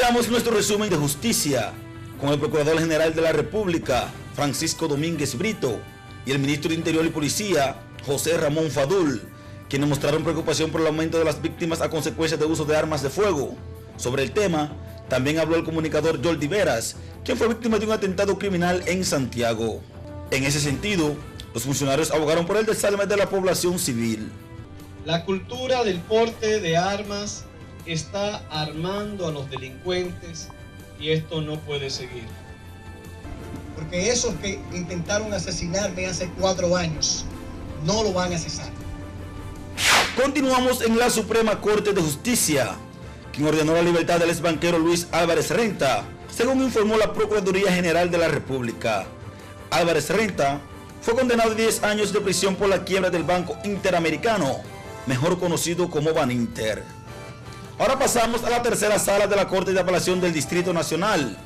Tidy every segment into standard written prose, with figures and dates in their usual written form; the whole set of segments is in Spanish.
Iniciamos nuestro resumen de justicia con el Procurador General de la República, Francisco Domínguez Brito, y el Ministro de Interior y Policía, José Ramón Fadul, quienes mostraron preocupación por el aumento de las víctimas a consecuencia de uso de armas de fuego. Sobre el tema, también habló el comunicador Jordi Veras, quien fue víctima de un atentado criminal en Santiago. En ese sentido, los funcionarios abogaron por el desarme de la población civil. La cultura del porte de armas está armando a los delincuentes y esto no puede seguir. Porque esos que intentaron asesinarme hace 4 años no lo van a cesar. Continuamos en la Suprema Corte de Justicia, quien ordenó la libertad del exbanquero Luis Álvarez Renta, según informó la Procuraduría General de la República. Álvarez Renta fue condenado a 10 años de prisión por la quiebra del Banco Interamericano, mejor conocido como Baninter. Ahora pasamos a la tercera sala de la Corte de Apelación del Distrito Nacional,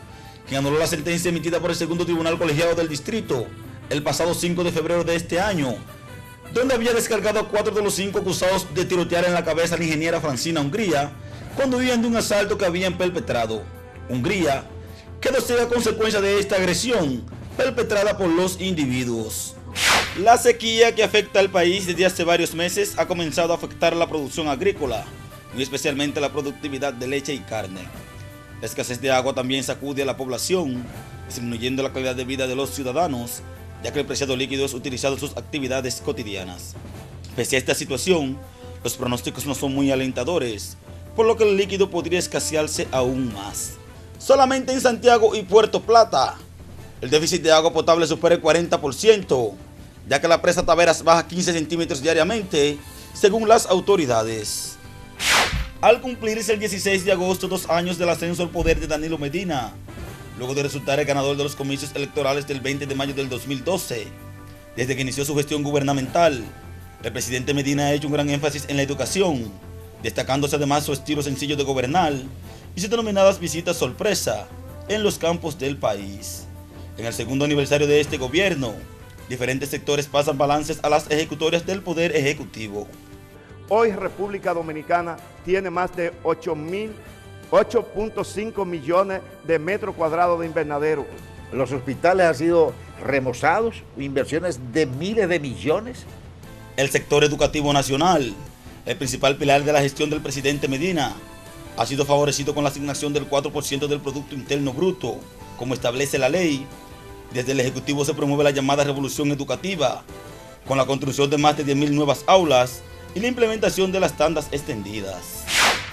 quien anuló la sentencia emitida por el segundo tribunal colegiado del distrito el pasado 5 de febrero de este año, donde había descargado a 4 de los 5 acusados de tirotear en la cabeza a la ingeniera Francina Hungría cuando huían de un asalto que habían perpetrado. Hungría quedó ciega a consecuencia de esta agresión perpetrada por los individuos. La sequía que afecta al país desde hace varios meses ha comenzado a afectar la producción agrícola, y especialmente la productividad de leche y carne. La escasez de agua también sacude a la población, disminuyendo la calidad de vida de los ciudadanos, ya que el preciado líquido es utilizado en sus actividades cotidianas. Pese a esta situación, los pronósticos no son muy alentadores, por lo que el líquido podría escasearse aún más. Solamente en Santiago y Puerto Plata, el déficit de agua potable supera el 40%, ya que la presa Taveras baja 15 centímetros diariamente, según las autoridades. Al cumplirse el 16 de agosto 2 años del ascenso al poder de Danilo Medina, luego de resultar el ganador de los comicios electorales del 20 de mayo del 2012, desde que inició su gestión gubernamental, el presidente Medina ha hecho un gran énfasis en la educación, destacándose además su estilo sencillo de gobernar y sus denominadas visitas sorpresa en los campos del país. En el segundo aniversario de este gobierno, diferentes sectores pasan balances a las ejecutorias del Poder Ejecutivo. Hoy República Dominicana tiene más de 8.5 millones de metros cuadrados de invernadero. Los hospitales han sido remozados, inversiones de miles de millones. El sector educativo nacional, el principal pilar de la gestión del presidente Medina, ha sido favorecido con la asignación del 4% del Producto Interno Bruto, como establece la ley. Desde el Ejecutivo se promueve la llamada revolución educativa, con la construcción de más de 10.000 nuevas aulas y la implementación de las tandas extendidas.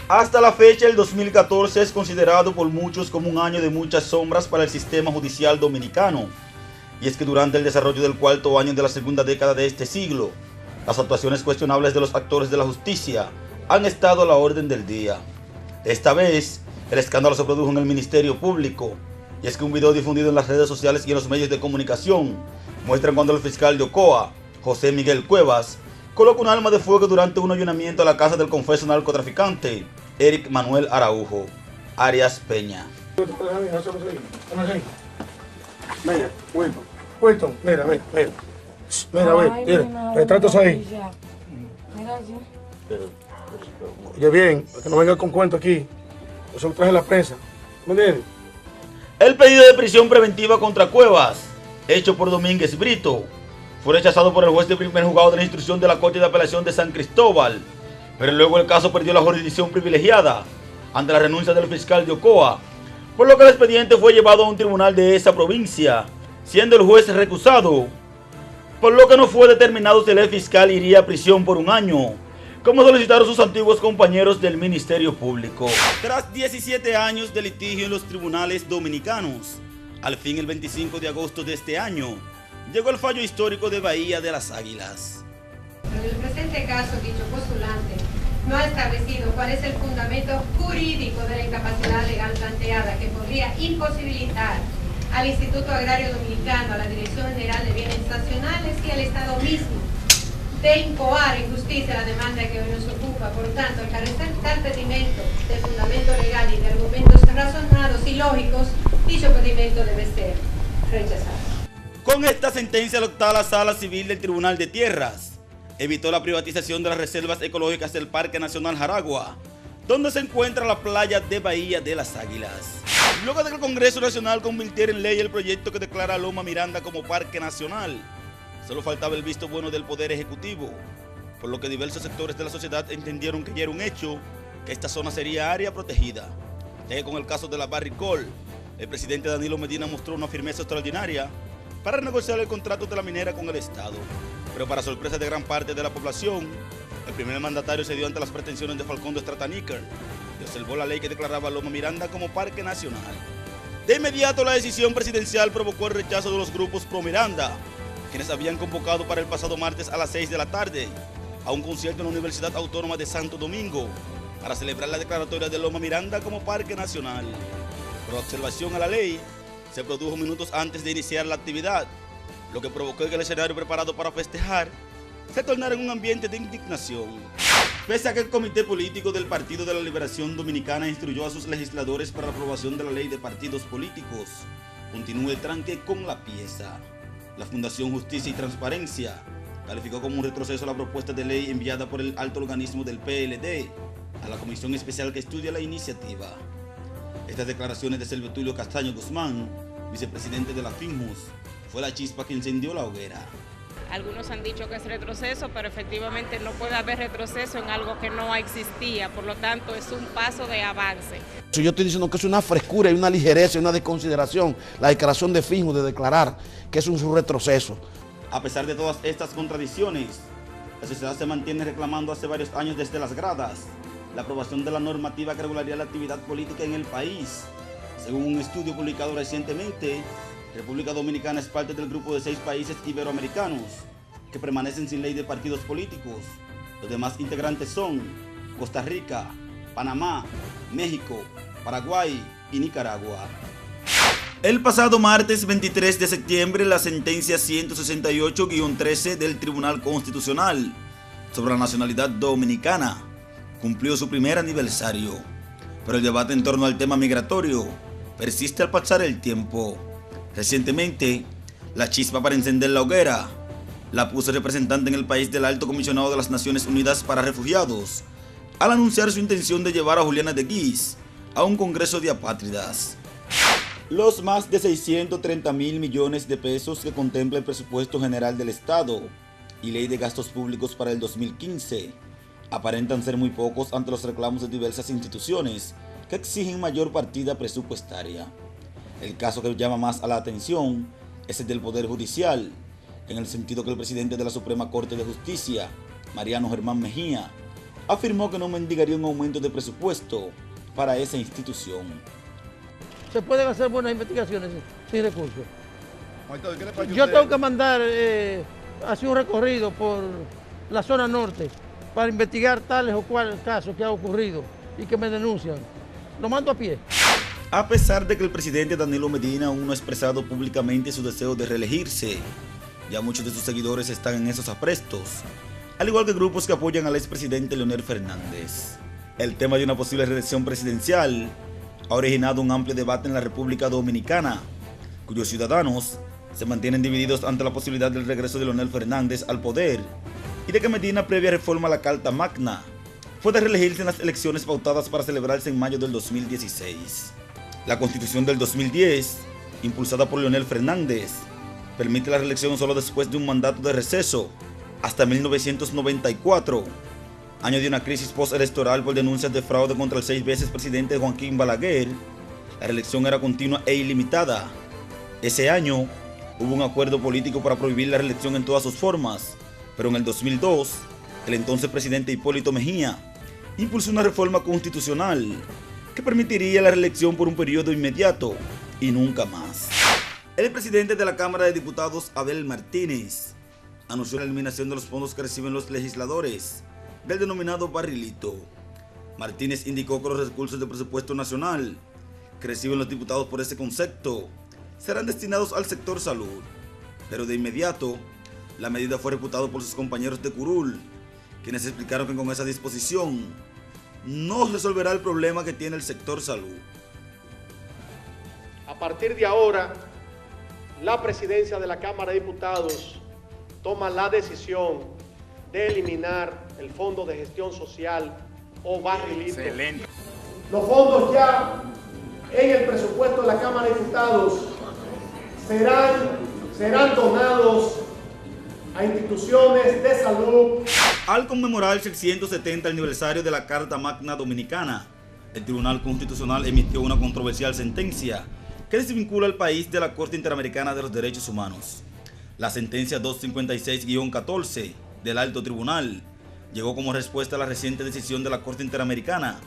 Hasta la fecha, el 2014 es considerado por muchos como un año de muchas sombras para el sistema judicial dominicano. Y es que durante el desarrollo del 4º año de la segunda década de este siglo, las actuaciones cuestionables de los actores de la justicia han estado a la orden del día. Esta vez, el escándalo se produjo en el Ministerio Público, y es que un video difundido en las redes sociales y en los medios de comunicación muestra cuando el fiscal de Ocoa, José Miguel Cuevas, coloca un arma de fuego durante un allanamiento a la casa del confeso narcotraficante Eric Manuel Araujo, Arias Peña. Mira, Wilton, mira, retratos ahí. Oye bien, que no venga con cuento aquí, eso lo traje a la prensa, ¿me entiendes? El pedido de prisión preventiva contra Cuevas, hecho por Domínguez Brito, fue rechazado por el juez de primer juzgado de la instrucción de la Corte de Apelación de San Cristóbal, pero luego el caso perdió la jurisdicción privilegiada ante la renuncia del fiscal de Ocoa, por lo que el expediente fue llevado a un tribunal de esa provincia, siendo el juez recusado, por lo que no fue determinado si el fiscal iría a prisión por 1 año, como solicitaron sus antiguos compañeros del Ministerio Público. Tras 17 años de litigio en los tribunales dominicanos, al fin el 25 de agosto de este año, llegó el fallo histórico de Bahía de las Águilas. En el presente caso, dicho postulante no ha establecido cuál es el fundamento jurídico de la incapacidad legal planteada que podría imposibilitar al Instituto Agrario Dominicano, a la Dirección General de Bienes Nacionales y al Estado mismo de incoar en justicia la demanda que hoy nos ocupa. Por tanto, al carecer tal pedimento de fundamento legal y de argumentos razonados y lógicos, dicho pedimento debe ser rechazado. Con esta sentencia, la octava Sala Civil del Tribunal de Tierras evitó la privatización de las reservas ecológicas del Parque Nacional Jaragua, donde se encuentra la playa de Bahía de las Águilas. Luego de que el Congreso Nacional convirtiera en ley el proyecto que declara a Loma Miranda como Parque Nacional, solo faltaba el visto bueno del Poder Ejecutivo, por lo que diversos sectores de la sociedad entendieron que ya era un hecho que esta zona sería área protegida. Ya que con el caso de la Barrick-Gold, el presidente Danilo Medina mostró una firmeza extraordinaria para renegociar el contrato de la minera con el Estado. Pero para sorpresa de gran parte de la población, el primer mandatario cedió ante las pretensiones de Falcón Strataníker y observó la ley que declaraba a Loma Miranda como Parque Nacional. De inmediato, la decisión presidencial provocó el rechazo de los grupos pro Miranda, quienes habían convocado para el pasado martes a las 6 de la tarde a un concierto en la Universidad Autónoma de Santo Domingo para celebrar la declaratoria de Loma Miranda como Parque Nacional. Pero la observación a la ley se produjo minutos antes de iniciar la actividad, lo que provocó que el escenario preparado para festejar se tornara en un ambiente de indignación. Pese a que el Comité Político del Partido de la Liberación Dominicana instruyó a sus legisladores para la aprobación de la ley de partidos políticos, continúa el tranque con la pieza. La Fundación Justicia y Transparencia calificó como un retroceso la propuesta de ley enviada por el alto organismo del PLD a la comisión especial que estudia la iniciativa. Estas declaraciones de Silvio Tulio Castaño Guzmán, vicepresidente de la FINJUS, fue la chispa que encendió la hoguera. Algunos han dicho que es retroceso, pero efectivamente no puede haber retroceso en algo que no existía, por lo tanto es un paso de avance. Yo estoy diciendo que es una frescura y una ligereza y una desconsideración la declaración de FINJUS de declarar que es un retroceso. A pesar de todas estas contradicciones, la sociedad se mantiene reclamando hace varios años desde las gradas la aprobación de la normativa que regularía la actividad política en el país. Según un estudio publicado recientemente, República Dominicana es parte del grupo de 6 países iberoamericanos que permanecen sin ley de partidos políticos. Los demás integrantes son Costa Rica, Panamá, México, Paraguay y Nicaragua. El pasado martes 23 de septiembre, la sentencia 168-13 del Tribunal Constitucional sobre la nacionalidad dominicana cumplió su primer aniversario, pero el debate en torno al tema migratorio persiste al pasar el tiempo. Recientemente, la chispa para encender la hoguera la puso el representante en el país del Alto Comisionado de las Naciones Unidas para Refugiados, al anunciar su intención de llevar a Juliana de Guiz a un congreso de apátridas. Los más de 630.000 millones de pesos que contempla el presupuesto general del Estado y ley de gastos públicos para el 2015 aparentan ser muy pocos ante los reclamos de diversas instituciones que exigen mayor partida presupuestaria. El caso que llama más a la atención es el del Poder Judicial, en el sentido que el presidente de la Suprema Corte de Justicia, Mariano Germán Mejía, afirmó que no mendigaría un aumento de presupuesto para esa institución. Se pueden hacer buenas investigaciones sin recursos. Yo tengo que mandar hacer un recorrido por la zona norte para investigar tales o cuales casos que han ocurrido y que me denuncian. Lo mando a pie. A pesar de que el presidente Danilo Medina aún no ha expresado públicamente su deseo de reelegirse, ya muchos de sus seguidores están en esos aprestos, al igual que grupos que apoyan al expresidente Leonel Fernández. El tema de una posible reelección presidencial ha originado un amplio debate en la República Dominicana, cuyos ciudadanos se mantienen divididos ante la posibilidad del regreso de Leonel Fernández al poder y de que Medina, previa reforma a la Carta Magna, pueda reelegirse en las elecciones pautadas para celebrarse en mayo del 2016. La Constitución del 2010, impulsada por Leonel Fernández, permite la reelección solo después de un mandato de receso hasta 1994, año de una crisis postelectoral por denuncias de fraude contra el 6 veces presidente Joaquín Balaguer. La reelección era continua e ilimitada. Ese año hubo un acuerdo político para prohibir la reelección en todas sus formas, pero en el 2002, el entonces presidente Hipólito Mejía impulsó una reforma constitucional que permitiría la reelección por un periodo inmediato y nunca más. El presidente de la Cámara de Diputados, Abel Martínez, anunció la eliminación de los fondos que reciben los legisladores del denominado barrilito. Martínez indicó que los recursos del presupuesto nacional que reciben los diputados por ese concepto serán destinados al sector salud, pero de inmediato la medida fue reputada por sus compañeros de curul, quienes explicaron que con esa disposición no resolverá el problema que tiene el sector salud. A partir de ahora, la presidencia de la Cámara de Diputados toma la decisión de eliminar el Fondo de Gestión Social o barrilito. Excelente. Los fondos ya en el presupuesto de la Cámara de Diputados serán donados a instituciones de salud. Al conmemorar el 670 aniversario de la Carta Magna Dominicana, el Tribunal Constitucional emitió una controversial sentencia que desvincula al país de la Corte Interamericana de los Derechos Humanos. La sentencia 256-14 del Alto Tribunal llegó como respuesta a la reciente decisión de la Corte Interamericana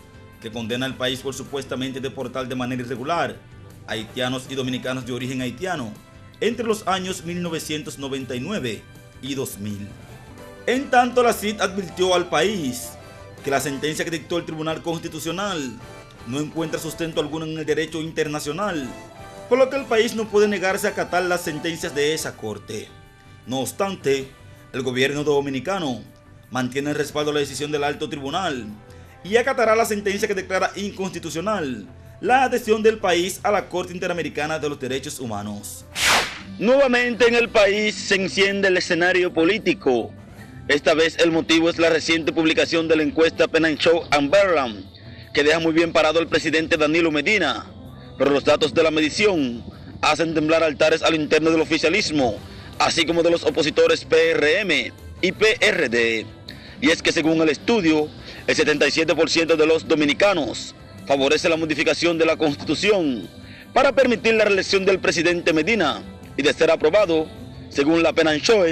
que condena al país por supuestamente deportar de manera irregular a haitianos y dominicanos de origen haitiano entre los años 1999 y 2000. En tanto, la CID advirtió al país que la sentencia que dictó el Tribunal Constitucional no encuentra sustento alguno en el derecho internacional, por lo que el país no puede negarse a acatar las sentencias de esa corte. No obstante, el gobierno dominicano mantiene el respaldo a la decisión del Alto Tribunal y acatará la sentencia que declara inconstitucional la adhesión del país a la Corte Interamericana de los Derechos Humanos. Nuevamente en el país se enciende el escenario político. Esta vez el motivo es la reciente publicación de la encuesta Pennanshaw and Berland, que deja muy bien parado al presidente Danilo Medina, pero los datos de la medición hacen temblar altares al interno del oficialismo, así como de los opositores PRM y PRD. Y es que según el estudio, el 77% de los dominicanos favorece la modificación de la Constitución para permitir la reelección del presidente Medina, y de ser aprobado, según la Pennanshaw,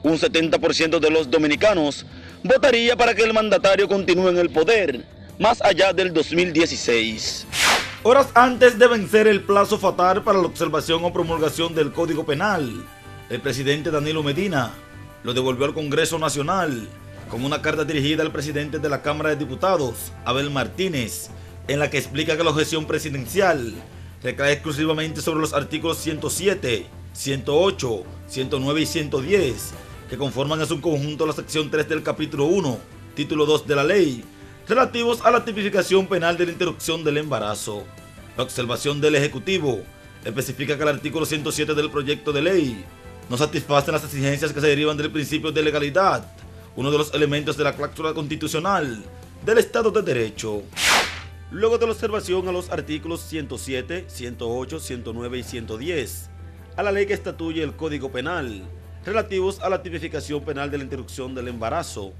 un 70% de los dominicanos votaría para que el mandatario continúe en el poder más allá del 2016. Horas antes de vencer el plazo fatal para la observación o promulgación del Código Penal, el presidente Danilo Medina lo devolvió al Congreso Nacional con una carta dirigida al presidente de la Cámara de Diputados, Abel Martínez, en la que explica que la objeción presidencial recae exclusivamente sobre los artículos 107, 108, 109 y 110, que conforman en su conjunto la sección 3 del capítulo 1, título 2 de la ley, relativos a la tipificación penal de la interrupción del embarazo. La observación del Ejecutivo especifica que el artículo 107 del proyecto de ley no satisface las exigencias que se derivan del principio de legalidad, uno de los elementos de la cláusula constitucional del Estado de Derecho. Luego de la observación a los artículos 107, 108, 109 y 110, a la ley que estatuye el Código Penal, relativos a la tipificación penal de la interrupción del embarazo,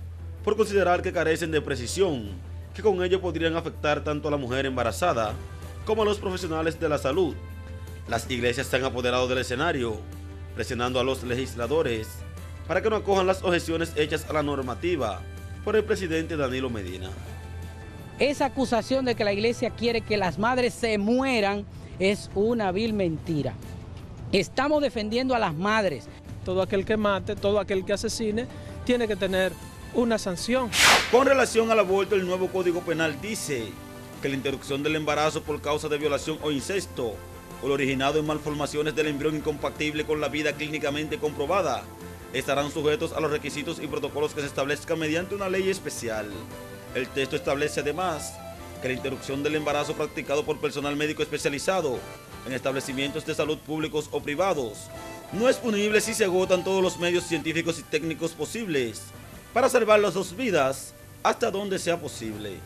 por considerar que carecen de precisión, que con ello podrían afectar tanto a la mujer embarazada como a los profesionales de la salud. Las iglesias se han apoderado del escenario, presionando a los legisladores para que no acojan las objeciones hechas a la normativa por el presidente Danilo Medina. Esa acusación de que la iglesia quiere que las madres se mueran es una vil mentira. Estamos defendiendo a las madres. Todo aquel que mate, todo aquel que asesine, tiene que tener una sanción. Con relación al aborto, el nuevo Código Penal dice que la interrupción del embarazo por causa de violación o incesto, o lo originado en malformaciones del embrión incompatible con la vida clínicamente comprobada, estarán sujetos a los requisitos y protocolos que se establezcan mediante una ley especial. El texto establece además que la interrupción del embarazo practicado por personal médico especializado en establecimientos de salud públicos o privados no es punible si se agotan todos los medios científicos y técnicos posibles para salvar las dos vidas hasta donde sea posible.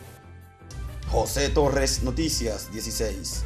José Torres, Noticias 16.